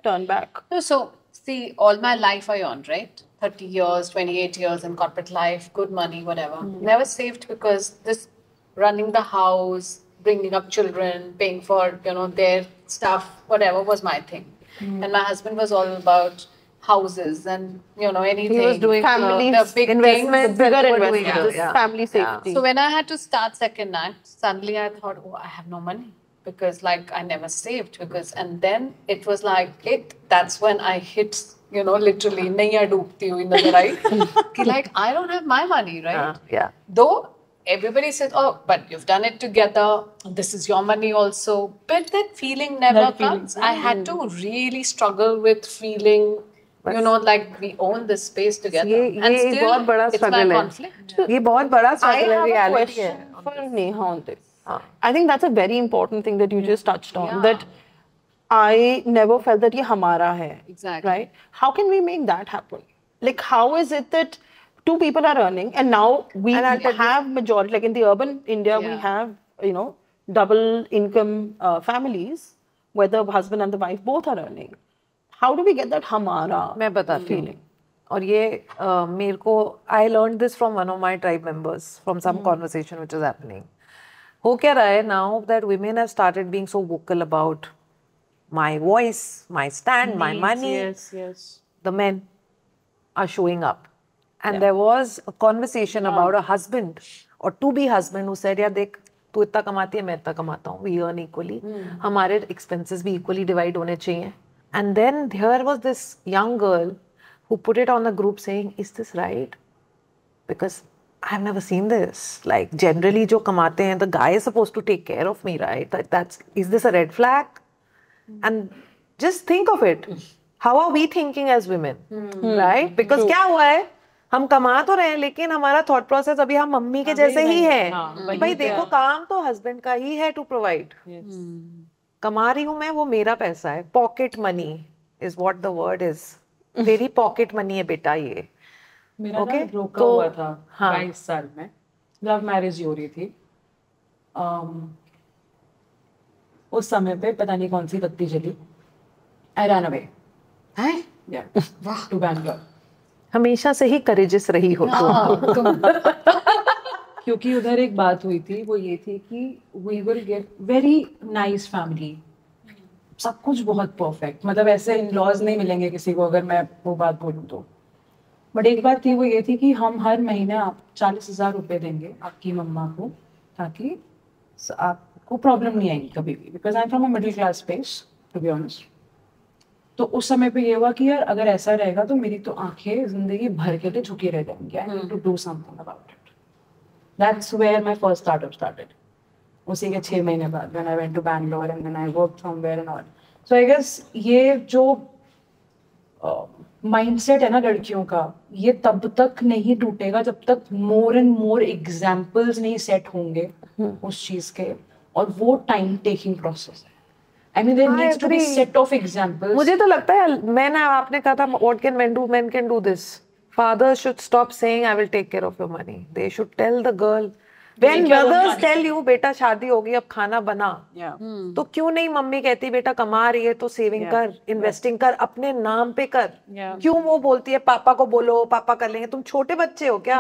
turn back. So see, all my life I earned, right? 30 years, 28 years in corporate life, good money, whatever. Never saved because this running the house, bringing up children, paying for, their stuff, whatever was my thing. And my husband was all about houses and, anything. He was doing the big investments, bigger investments, family safety. So when I had to start second act, suddenly I thought, oh, I have no money. Because I never saved and then it was that's when I hit, literally, naiya doobti hui nazar aayi. I don't have my money, right? Though everybody said, oh, but you've done it together. This is your money also. But that feeling never comes. I had to really struggle with feeling, we own this space together. And still, it's my conflict. ये बहुत बड़ा struggle है, I have a reality question for Neha on this. I think that's a very important thing that you just touched on. That I never felt that ये हमारा है. Exactly. Right? How can we make that happen? How is it that two people are earning and now we have majority, in the urban India, we have, double income families where the husband and the wife both are earning. How do we get that हमारा मैं बताती हूँ. और ये मेरे को I learned this from one of my tribe members from some conversation which is happening. हो क्या रहा है now that women have started being so vocal about my voice, my stand, my money. Yes. The men are showing up. And there was a conversation about a husband or to-be husband who said, यार देख, तू इतना कमाती है, मैं इतना कमाता हूँ. We earn equally. हमारे expenses भी equally divide होने चाहिए. And then here was this young girl who put it on the group saying, is this right? Because I've never seen this. Generally, जो कमाते हैं, the guy is supposed to take care of me, right? Is this a red flag? And just think of it. How are we thinking as women, right? Because क्या हुआ है? हम कमा तो रहे हैं, लेकिन हमारा thought process अभी हम मम्मी के जैसे ही है. भाई देखो, काम तो husband का ही है to provide. कमा रही हूँ मैं, वो मेरा पैसा है. Pocket money is what the word is. तेरी pocket money है बेटा ये. मेरा रोका हुआ था 22 साल में. लव मैरिज हो रही थी. उस समय पे पता नहीं कौन सी बत्ती जली. I ran away. To Bangalore. हमेशा से ही courageous रही हो तुम. क्योंकि उधर एक बात हुई थी, वो ये थी कि we will get very nice family. सब कुछ बहुत परफेक्ट, ऐसे इन-लॉज नहीं मिलेंगे किसी को, अगर मैं वो बात बोलूँ तो. बट एक बात थी, वो ये थी कि हम हर महीने आप 40,000 रुपए देंगे आपकी मम्मा को, ताकि आपको प्रॉब्लम नहीं आएगी कभी भी. Because I am from a middle class space, to be honest. तो उस समय पे ये हुआ कि यार अगर ऐसा रहेगा तो मेरी तो आंखें जिंदगी भर के लिए झुकी रह जाएंगी. I need to do something about it. That's where my first startup started. उसी के 6 महीने बाद when I went to Bangalore and then I worked somewhere and all. So I guess ये जो माइंडसेट है ना लड़कियों का, ये तब तक नहीं टूटेगा जब तक मोर एंड मोर एग्जाम्पल्स नहीं सेट होंगे उस चीज के, और वो टाइम टेकिंग प्रोसेस है. I mean, there I needs to be agree. set of examples. मुझे तो लगता है मैंने आपने कहा था what can men do, men can do this. Fathers should stop saying I will take care of your money. They should tell the girl. When brothers tell you बेटा शादी होगी अब खाना बना, तो क्यों नहीं मम्मी कहती बेटा कमा रही है तो सेविंग कर, इन्वेस्टिंग कर, अपने नाम पे कर. क्यों वो बोलती है पापा को बोलो पापा कर लेंगे, तुम छोटे बच्चे हो क्या?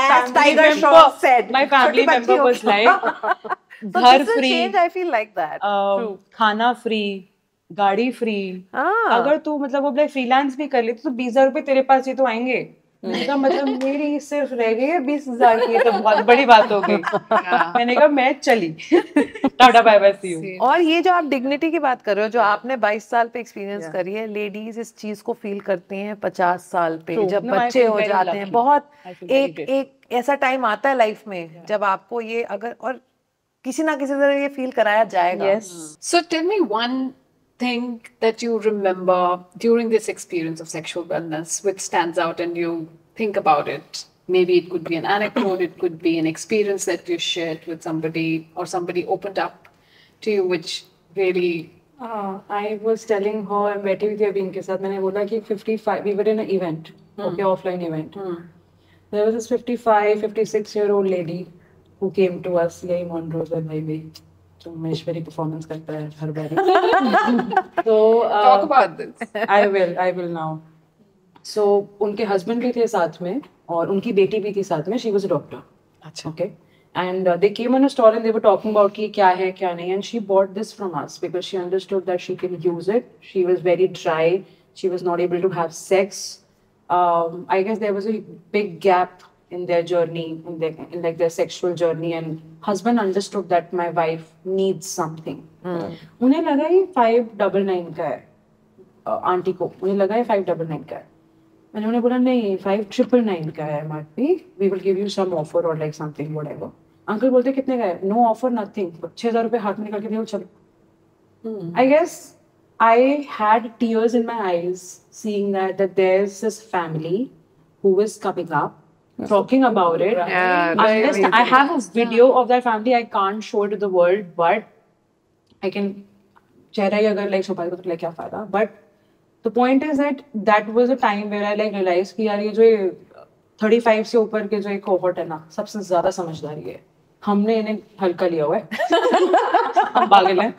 As Tiger Shroff said, my family छोटे member बच्चे हो was क्या? like, So घर this will free, change, I feel like that. खाना फ्री, गाड़ी फ्री. अगर तू मतलब वो लाइक फ्रीलांस भी कर ले तो 20,000 रुपए तेरे पास ही तो आएंगे. मैंने कहा मतलब मेरी सिर्फ रह गई है 20,000 की, तो बहुत बड़ी बात हो गई. मैंने कहा मैं चली, tata bye bye see you. और ये जो आप डिग्निटी की बात कर रहे हो, जो आपने 22 साल पे एक्सपीरियंस करी है, लेडीज इस चीज को फील करती हैं 50 साल पे जब No, I बच्चे feel हो very जाते हैं. lucky. बहुत I feel very एक ऐसा टाइम आता है लाइफ में जब आपको ये अगर और किसी ना किसी तरह ये फील कराया जाएगा. So tell me one thing that you remember during this experience of sexual wellness which stands out and you think about it. Maybe it could be an anecdote, it could be an experience that you shared with somebody or somebody opened up to you which really... I was telling her, मैं बैठी हुई थी अभी इनके साथ, मैंने बोला कि 55, we were in an event, okay, offline event. There was this 55, 56-year-old lady who came to us, यही Montrose में जो महेश्वरी परफॉर्मेंस करता है हर बारी. So Talk about this. I will now. So उनके husband भी थे साथ में और उनकी बेटी भी थी साथ में. She was a doctor. अच्छा. Okay. And they came on a stall and they were talking about कि क्या है क्या नहीं, and she bought this from us because she understood that she can use it. She was very dry. She was not able to have sex. I guess there was a big gap in their journey, in like their sexual journey, and husband understood that my wife needs something. उन्हें लगा ये 599 का है, aunty को उन्हें लगा ये 599 का है. मैंने उन्हें बोला नहीं 599 का है, might be we will give you some offer or like something whatever. Uncle बोलते कितने का है? No offer, nothing. 6,000 रुपए हाथ में निकाल के दिया, चलो. I guess I had tears in my eyes seeing that there's this family who is coming up, talking about it. Understand, I have a video of that family. I can't show it to the world, but I can. चेहरा ही अगर like छुपा तो like क्या फायदा? But the point is that was a time where I like realized कि यार ये जो 35 से ऊपर के जो एक cohort है ना, सबसे ज्यादा समझदारी है. हमने इन्हें हल्का लिया हुआ है. हम पागल हैं.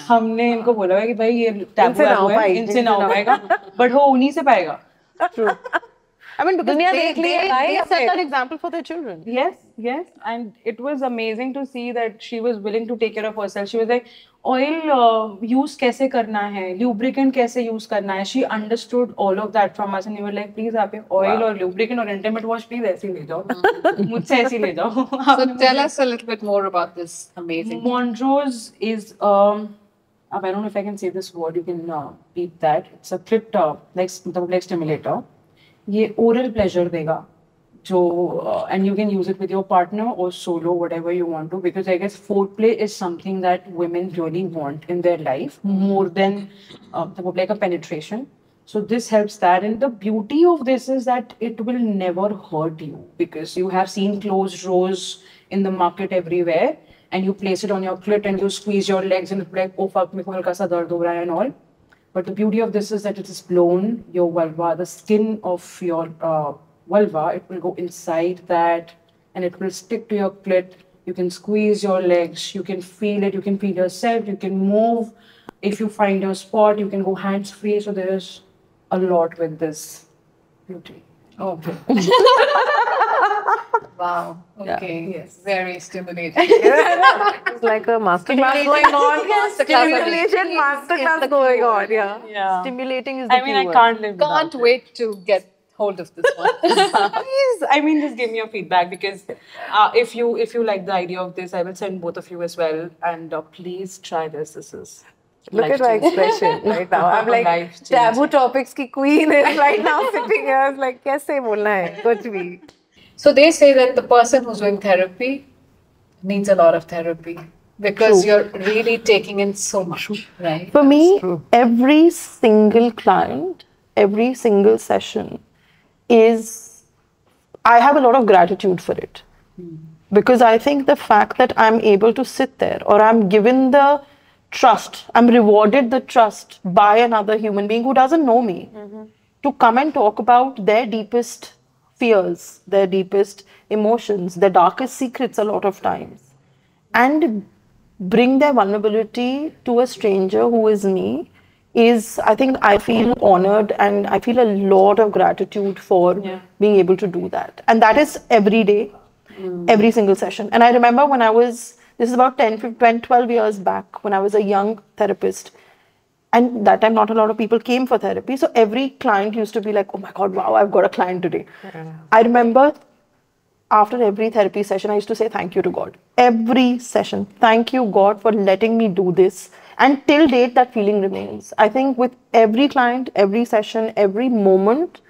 हमने इनको बोला है कि भाई ये टैबू है, इनसे ना हो पाएगा, बट वो उन्हीं से पाएगा. True. I mean, because they set that that example for their children. Yes, and it was amazing to see that she was willing to take care of herself. She was like, oil use कैसे करना है, lubricant कैसे use करना है. She understood all of that from us, and we were like, please आप oil और lubricant और intimate wash please ऐसे ही ले जाओ, मुझसे ऐसे ही ले जाओ. So tell us a little bit more about this amazing. Montrose is I don't know if I can say this word. You can beep that. It's a clit like stimulator. ये oral pleasure देगा जो and you can use it with your partner or solo, whatever you want to, because I guess foreplay is something that women really want in their life more than like a penetration. So this helps that, and the beauty of this is that it will never hurt you because you have seen closed rows in the market everywhere, and you place it on your clit and you squeeze your legs and it's like, oh fuck, मेरे को हल्का सा दर्द हो रहा है and all. But the beauty of this is that it is blown your vulva, the skin of your vulva, it will go inside that and it will stick to your clit. You can squeeze your legs, you can feel it, you can feel yourself, you can move. If you find your spot, you can go hands free. So there is a lot with this beauty. Okay. Wow. Okay. Yes. Very stimulating. It's like a masterclass going on. Stimulation masterclass going on. Yeah. Stimulating is the I mean, I keyword. can't live Can't wait to get hold of this one. Please, I mean, just give me your feedback because if you like the idea of this, I will send both of you as well. And please try this. This is Look at my expression right now. I'm like Life-changing. taboo topics की queen is right now sitting here. I was like कैसे बोलना है कुछ भी. So they say that the person who's doing therapy needs a lot of therapy because you're really taking in so much, right? For me, every single client, every single session is, I have a lot of gratitude for it. Because I think the fact that I'm able to sit there, or I'm given the trust, I'm rewarded the trust by another human being who doesn't know me, to come and talk about their deepest fears, their deepest emotions, their darkest secrets a lot of times, and bring their vulnerability to a stranger who is me, is, I think, I feel honored and I feel a lot of gratitude for being able to do that. And that is every day, every single session. And I remember when I was, this is about 12 years back, when I was a young therapist, and that time not a lot of people came for therapy. So every client used to be like, oh my God, wow, I've got a client today. I remember after every therapy session, I used to say thank you to God. Every session, thank you, God, for letting me do this. And till date, that feeling remains. I think with every client, every session, every moment,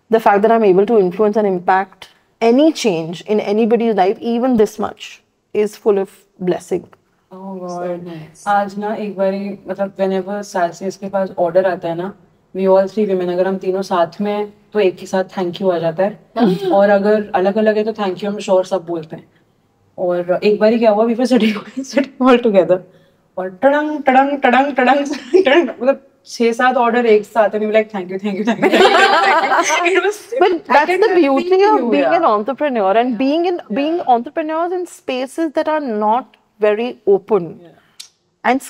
the fact that I'm able to influence and impact any change in anybody's life, even this much, is full of blessing. Oh God. आज ना एक बारी मतलब whenever Celsius के पास order आता है ना, we all three women, अगर हम तीनों साथ में हैं, तो एक ही साथ thank you आ जाता है, और अगर अलग अलग है तो thank you हम sure सब बोलते हैं. और एक बारी क्या हुआ, we were sitting all together, और टड़ंग टड़ंग टड़ंग टड़ंग टड़ंग, मतलब 6-7 order एक साथ, and we were like thank you. It was, But that's the beauty thank of you, being yeah. an entrepreneur, and being entrepreneurs in spaces that are not very open, and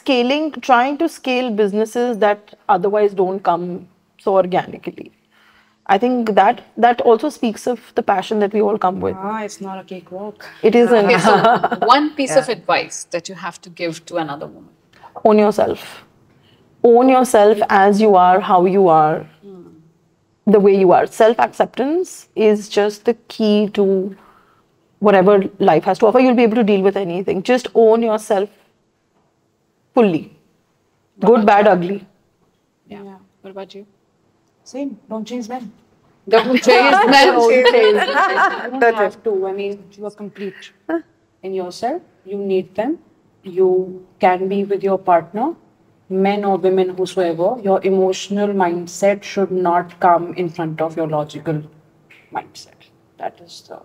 trying to scale businesses that otherwise don't come so organically. I think that also speaks of the passion that we all come with. It's not a cakewalk. It isn't. Okay, so one piece of advice that you have to give to another woman. Own yourself. Own yourself as you are, how you are, the way you are. Self-acceptance is just the key to whatever life has to offer. You'll be able to deal with anything. Just own yourself fully. Good, bad, ugly. Yeah. What about you? Same. Don't chase men. Don't chase men. You don't have to. I mean, you are complete in yourself. You need them. You can be with your partner, men or women, whosoever. Your emotional mindset should not come in front of your logical mindset. That is the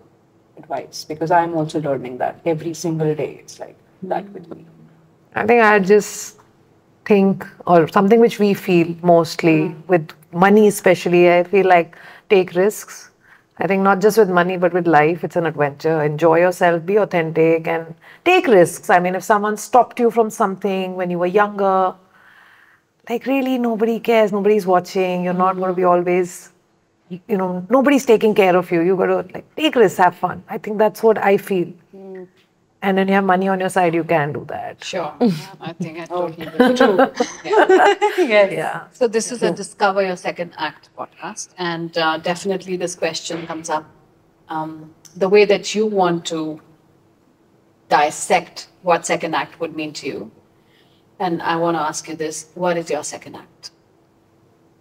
advice, because I am also learning that every single day. It's like that with me. I think I just think, or something which we feel mostly with money especially, I feel like take risks. I think not just with money, but with life, it's an adventure. Enjoy yourself, be authentic, and take risks. I mean, if someone stopped you from something when you were younger, like really nobody cares, nobody's watching, you're not going to be always, nobody's taking care of you. You got to like take risks, have fun. I think that's what I feel. And when you have money on your side, you can do that. Sure. I think I totally agree. Yeah. So this is a Discover Your Second Act podcast, and definitely this question comes up. The way that you want to dissect what second act would mean to you. And I want to ask you this, what is your second act?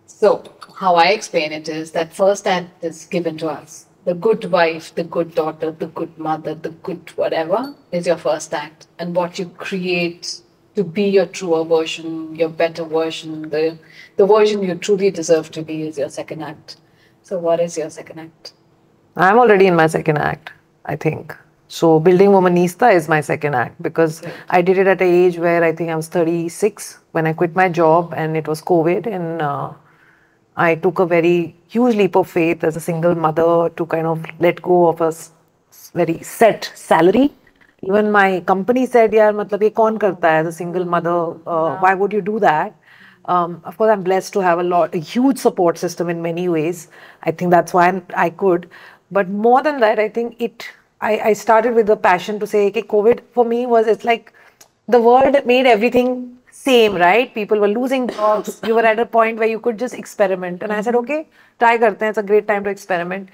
So how I explain it is that first act is given to us. The good wife, the good daughter, the good mother, the good whatever is your first act. And what you create to be your truer version, your better version, the version you truly deserve to be is your second act. So what is your second act? I'm already in my second act, I think. So building Womanista is my second act, because I did it at an age where I think I was 36 when I quit my job, and it was COVID, and I took a very huge leap of faith as a single mother to kind of let go of a very set salary. Even my company said, "Yaar, matlab ye kaun karta hai as a single mother? Why would you do that?" Of course, I'm blessed to have a huge support system in many ways. I think that's why I could. But more than that, I think I started with the passion to say, okay, COVID for me it's like the world made everything same, right? People were losing jobs. You were at a point where you could just experiment. And I said, okay, try karte hain. It's a great time to experiment.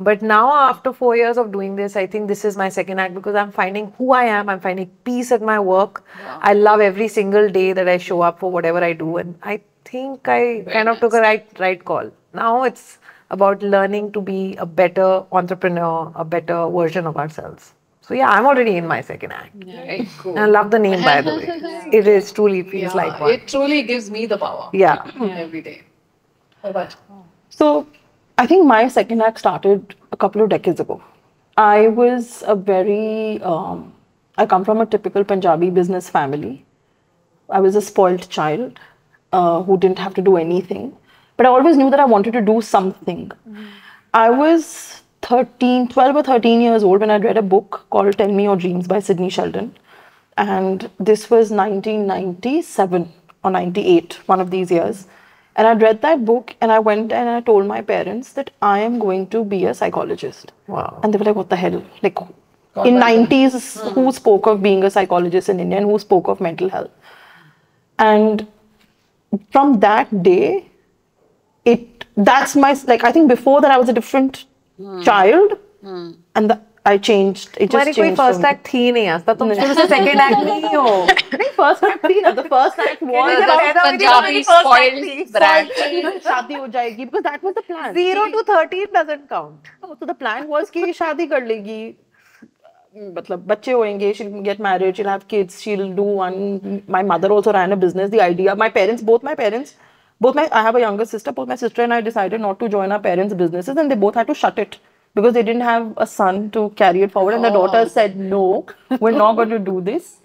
But now after 4 years of doing this, I think this is my second act, because I'm finding who I am. I'm finding peace at my work. Wow. I love every single day that I show up for whatever I do. And I think I took a right call. Now it's about learning to be a better entrepreneur, a better version of ourselves. So yeah, I'm already in my second act. Yeah, very cool. And I love the name, by the way. It is truly feels like one. It truly gives me the power. Yeah. Every day. But So I think my second act started a couple of decades ago. I was a very, I come from a typical Punjabi business family. I was a spoiled child who didn't have to do anything. But I always knew that I wanted to do something. I was 12 or 13 years old when I read a book called Tell Me Your Dreams by Sidney Sheldon. And this was 1997 or 98, one of these years. And I read that book and I went and I told my parents that I am going to be a psychologist. Wow. And they were like, what the hell? Like, in 90s, who spoke of being a psychologist in India and who spoke of mental health? And from that day, that's my, like, I think before that I was a different child. And I changed. It just तुम्हारी कोई changed. First act थी नहीं आज तक, तुम शुरू से second act नहीं हो. नहीं, first act थी ना. The first act was It is about about Punjabi first spoiled act थी. brat. शादी हो जाएगी because that was the plan. 0 to 13 doesn't count. So the plan was कि शादी कर लेगी, मतलब बच्चे होंगे, she'll get married, she'll have kids, she'll do one. My mother also ran a business. The idea, I have a younger sister. Both my sister and I decided not to join our parents' businesses, and they both had to shut it because they didn't have a son to carry it forward. And the daughter said, "No, we're not going to do this."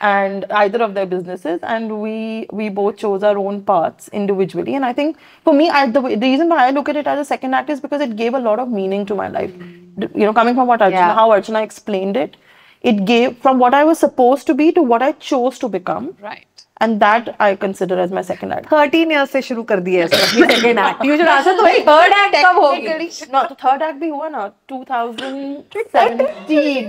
And either of their businesses, and we both chose our own paths individually. And I think for me, the reason why I look at it as a second act is because it gave a lot of meaning to my life. You know, coming from what Archana, how Archana explained it, it gave from what I was supposed to be to what I chose to become. right. And that I consider as my second act. 13 years से शुरू कर दिया है second act. You should ask तो third act कब होगी? No, the third act भी हुआ ना 2017.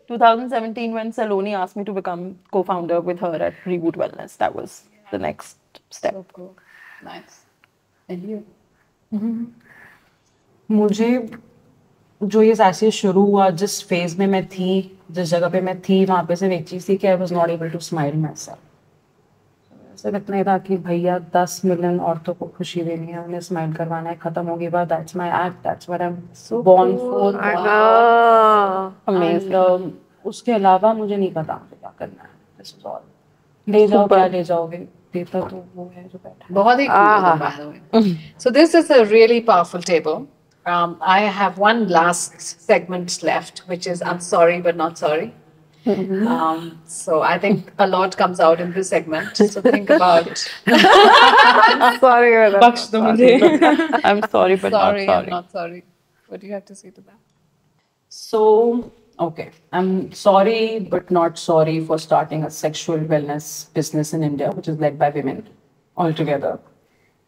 2017 when Saloni asked me to become co-founder with her at Reboot Wellness. That was the next step. So cool. Nice. And you? मुझे जो ये ऐसे शुरू हुआ, जिस फेज में मैं थी, जिस जगह पे मैं थी, वहाँ पे सिर्फ एक चीज़ थी कि I was not able to smile myself. सिर्फ इतना ही था कि भैया 10 मिलियन औरतों को खुशी देनी है, उन्हें स्माइल करवाना है, खत्म होगी बात. That's my act, that's what I am born for. Amazing. उसके अलावा मुझे नहीं पता मुझे क्या करना है. This is all. ले जाओ क्या ले जाओगे, देता तो वो है जो बैठा है. बहुत ही cool, by the way. So this is a really powerful table. I have one last segment left, which is I'm sorry but not sorry. So I think a lot comes out in this segment. So think about. Sorry. बख्श दो मुझे. I'm sorry, but Sorry, not I'm sorry. not sorry. What do you have to say to that? So, okay, I'm sorry but not sorry for starting a sexual wellness business in India, which is led by women altogether,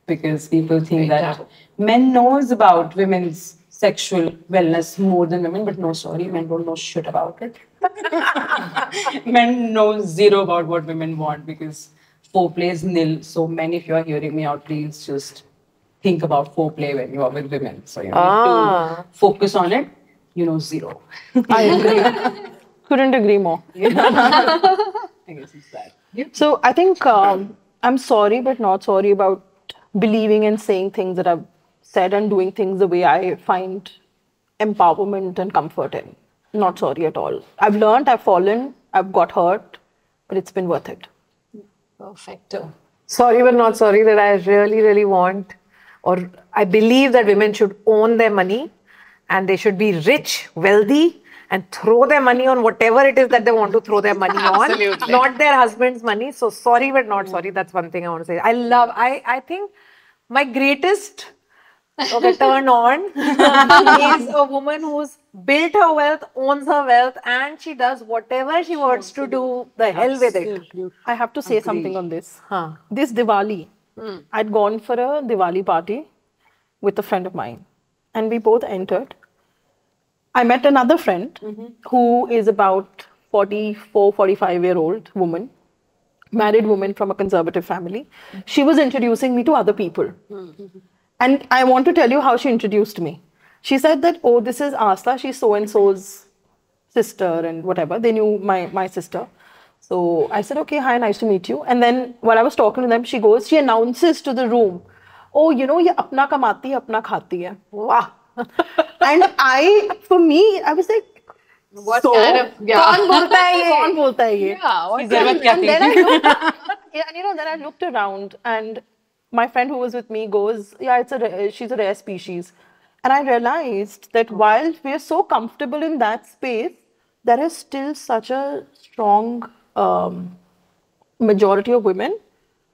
because people think that men knows about women's sexual wellness more than women, but no, sorry, men don't know shit about it. Men know zero about what women want because foreplay is nil. So men, if you are hearing me out, please just think about foreplay when you are with women. So you need to focus on it. You know, zero. I agree. Couldn't agree more. I guess it's that. So I think I'm sorry, but not sorry about believing and saying things that I've said and doing things the way I find empowerment and comfort in. Not sorry at all. I've learned, I've fallen, I've got hurt, but it's been worth it. Perfecto. Sorry but not sorry that I really want, or I believe that women should own their money and they should be rich, wealthy, and throw their money on whatever it is that they want to throw their money on, Absolutely. not their husband's money. So sorry but not sorry. That's one thing I want to say. I think my greatest turn on is a woman who's built her wealth, owns her wealth, and she does whatever she wants to do. The hell with it. I have to say something on this. Huh. This Diwali, I'd gone for a Diwali party with a friend of mine, and we both entered. I met another friend who is about 44, 45-year-old woman, married woman from a conservative family. She was introducing me to other people. And I want to tell you how she introduced me. She said that, oh, this is Asta, she's so-and-so's sister and whatever. They knew my sister. So I said, okay, hi, nice to meet you. And then while I was talking to them, she announces to the room, oh, you know, ye apna kamati hai, apna khati hai. Wow. And for me, I was like, What so, kind of कौन बोलता है ये? कौन बोलता है ये? Yeah, what जरूरत क्या And थी? then I looked, and then I looked around, and my friend who was with me goes, yeah, she's a rare species. And I realized that while we are so comfortable in that space, there is still such a strong majority of women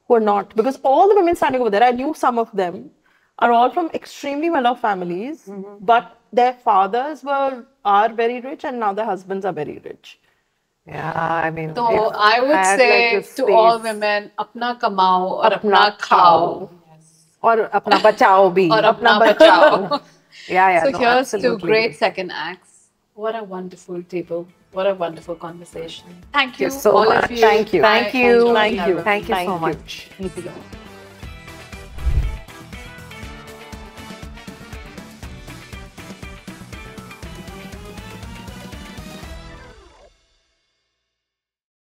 who are not. Because all the women standing over there, I knew some of them, are all from extremely well-off families, but their fathers are very rich and now their husbands are very rich. Yeah, I mean, So if I would had, say like, this to all space- women, apna kamao or Apna apna khao. or apna bachao bhi. Or apna bachao. Yeah, So no, here's two absolutely. great second acts. What a wonderful table. What a wonderful conversation. Thank you, so all much. of you. Thank you. I Thank you. enjoyed Thank our- you. Thank you so Thank you. much.